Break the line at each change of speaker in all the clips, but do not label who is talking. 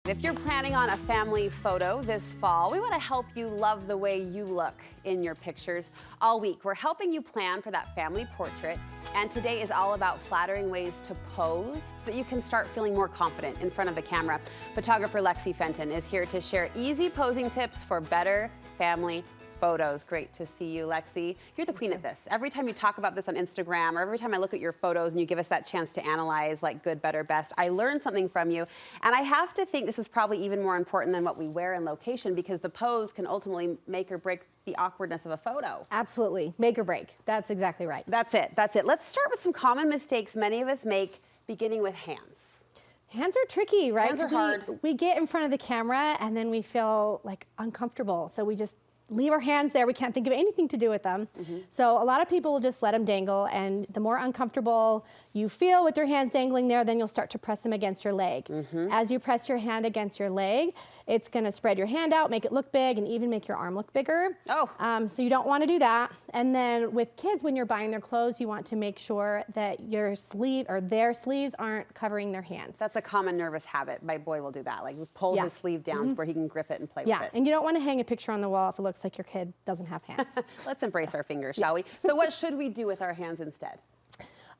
If you're planning on a family photo this fall, we want to help you love the way you look in your pictures all week. We're helping you plan for that family portrait, and today is all about flattering ways to pose so that you can start feeling more confident in front of the camera. Photographer Lexi Fenton is here to share easy posing tips for better family photos. Great to see you, Lexi. You're the queen at this. Every time you talk about this on Instagram, or every time I look at your photos and you give us that chance to analyze like good, better, best, I learn something from you. And I have to think this is probably even more important than what we wear in location, because the pose can ultimately make or break the awkwardness of a photo.
Absolutely. Make or break. That's exactly right.
That's it. That's it. Let's start with some common mistakes many of us make, beginning with hands.
Hands are tricky, right?
Hands are hard.
We get in front of the camera and then we feel like uncomfortable. So we just leave our hands there. We can't think of anything to do with them. So a lot of people will just let them dangle, and the more uncomfortable you feel with your hands dangling there, then you'll start to press them against your leg. As you press your hand against your leg, it's gonna spread your hand out, make it look big, and even make your arm look bigger.
Oh.
So you don't wanna do that. And then with kids, when you're buying their clothes, you want to make sure that your sleeve or their sleeves aren't covering their hands.
That's a common nervous habit. My boy will do that, like pull his sleeve down where he can grip it and play with it.
And you don't wanna hang a picture on the wall if it looks like your kid doesn't have hands.
Let's embrace our fingers, shall we? So what should we do with our hands instead?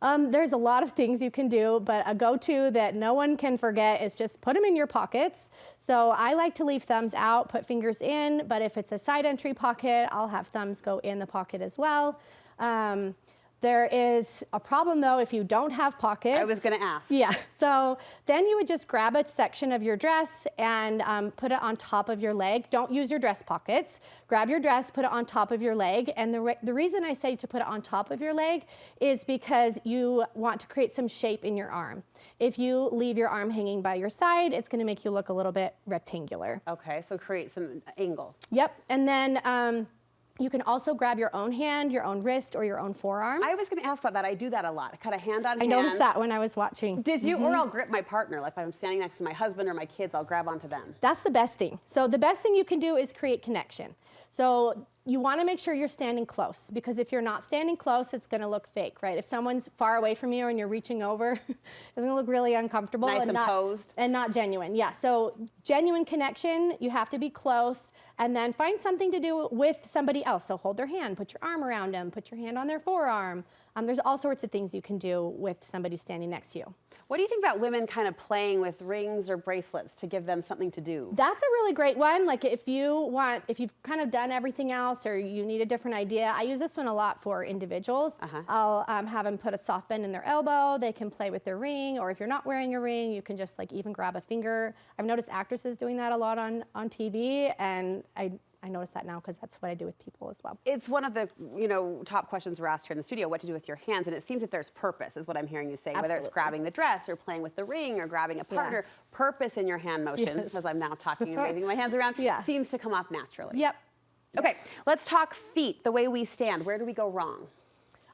There's a lot of things you can do, but a go-to that no one can forget is just put them in your pockets. So I like to leave thumbs out, put fingers in, but if it's a side entry pocket, I'll have thumbs go in the pocket as well. There is a problem though if you don't have pockets.
I was gonna ask.
Yeah, so then you would just grab a section of your dress and put it on top of your leg. Don't use your dress pockets. Grab your dress, put it on top of your leg. And the reason I say to put it on top of your leg is because you want to create some shape in your arm. If you leave your arm hanging by your side, it's gonna make you look a little bit rectangular.
Okay, so create some angle.
Yep, and then you can also grab your own hand, your own wrist, or your own forearm.
I was going to ask about that. I do that a lot. I kind of hand on hand.
I noticed that when I was watching.
Did you? Or I'll grip my partner. Like if I'm standing next to my husband or my kids, I'll grab onto them.
That's the best thing. So the best thing you can do is create connection. So you want to make sure you're standing close, because if you're not standing close, it's going to look fake, right? If someone's far away from you and you're reaching over, it's going to look really uncomfortable.
Nice and posed.
And not genuine. Yeah, so genuine connection, you have to be close, and then find something to do with somebody else. So hold their hand, put your arm around them, put your hand on their forearm. There's all sorts of things you can do with somebody standing next to you.
What do you think about women kind of playing with rings or bracelets to give them something to do?
That's a really great one. Like if you've kind of done everything else or you need a different idea, I use this one a lot for individuals. I'll have them put a soft bend in their elbow. They can play with their ring, or if you're not wearing a ring, you can just like even grab a finger. I've noticed actresses doing that a lot on TV, and I notice that now because that's what I do with people as well.
It's one of the top questions we're asked here in the studio, what to do with your hands, and it seems that there's purpose is what I'm hearing you say.
Absolutely.
Whether it's grabbing the dress or playing with the ring or grabbing a partner, purpose in your hand motions, as I'm now talking and waving my hands around, seems to come off naturally.
Yep.
Okay, let's talk feet, the way we stand. Where do we go wrong?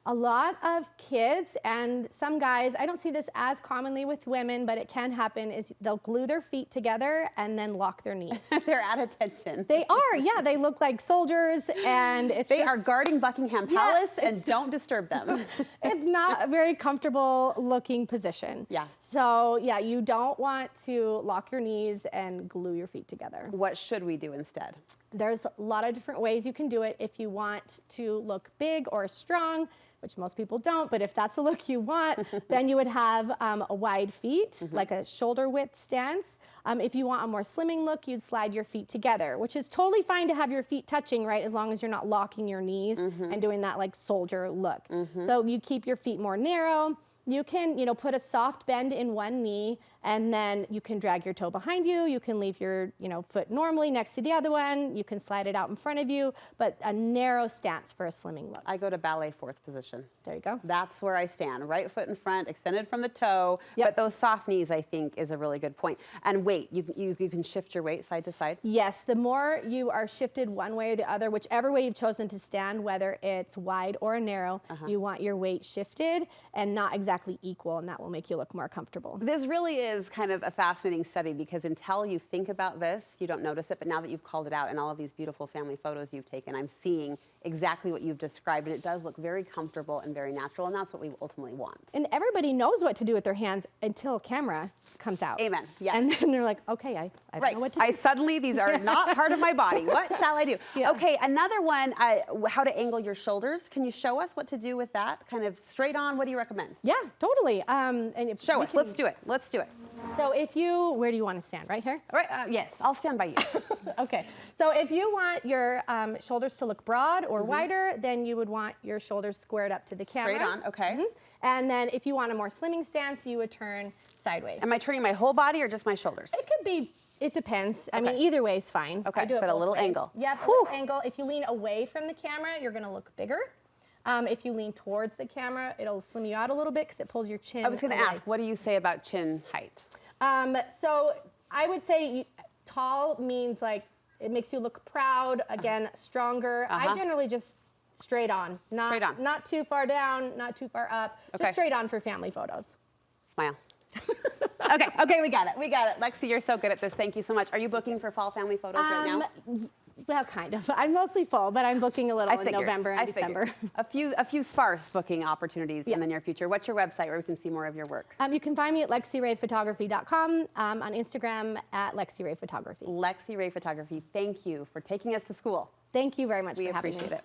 A lot of kids and some guys, I don't see this as commonly with women, but it can happen, is they'll glue their feet together and then lock their knees.
They're at attention.
They are, yeah. They look like soldiers, and
they are guarding Buckingham Palace, and don't disturb them.
It's not a very comfortable looking position.
Yeah.
So yeah, you don't want to lock your knees and glue your feet together.
What should we do instead?
There's a lot of different ways you can do it. If you want to look big or strong, which most people don't, but if that's the look you want, then you would have a wide feet, like a shoulder width stance. If you want a more slimming look, you'd slide your feet together, which is totally fine to have your feet touching, right, as long as you're not locking your knees and doing that like soldier look. So you keep your feet more narrow. You can, put a soft bend in one knee, and then you can drag your toe behind you. You can leave your, foot normally next to the other one. You can slide it out in front of you, but a narrow stance for a slimming look.
I go to ballet fourth position.
There you go.
That's where I stand, right foot in front, extended from the toe. But those soft knees, I think, is a really good point. And weight, you can shift your weight side to side?
Yes, the more you are shifted one way or the other, whichever way you've chosen to stand, whether it's wide or narrow, you want your weight shifted and not exactly equal, and that will make you look more comfortable.
This really is is kind of a fascinating study because until you think about this, you don't notice it. But now that you've called it out in all of these beautiful family photos you've taken, I'm seeing exactly what you've described. And it does look very comfortable and very natural. And that's what we ultimately want.
And everybody knows what to do with their hands until a camera comes out.
Amen. Yes.
And then they're like, okay, I don't know what to do.
Suddenly, these are not part of my body. What shall I do?
Yeah.
Okay, another one, how to angle your shoulders. Can you show us what to do with that? Kind of straight on, what do you recommend?
Yeah, totally. And if
Show us. Let's do it. Let's do it.
So where do you want to stand? Right here?
All right. Yes, I'll stand by you.
Okay. So if you want your shoulders to look broad or wider, then you would want your shoulders squared up to the camera.
Straight on. Okay.
And then if you want a more slimming stance, you would turn sideways.
Am I turning my whole body or just my shoulders?
It could be, it depends. I mean, either way is fine.
Okay,
I do it
but a
both
little
ways.
angle.
Yep, a little angle. If you lean away from the camera, you're going to look bigger. If you lean towards the camera, it'll slim you out a little bit because it pulls your chin.
I was going to ask, what do you say about chin height?
So I would say tall means like it makes you look proud, again, stronger. I generally just straight on, not too far down, not too far up, just straight on for family photos.
Smile. Okay, we got it. Lexi, you're so good at this. Thank you so much. Are you booking for fall family photos right now?
Well, kind of. I'm mostly full, but I'm booking a little in November and December.
A few sparse booking opportunities in the near future. What's your website where we can see more of your work?
You can find me at lexirayphotography.com, on Instagram at lexirayphotography.
Lexi Ray Photography, thank you for taking us to school.
Thank you very much for having me.
We appreciate it.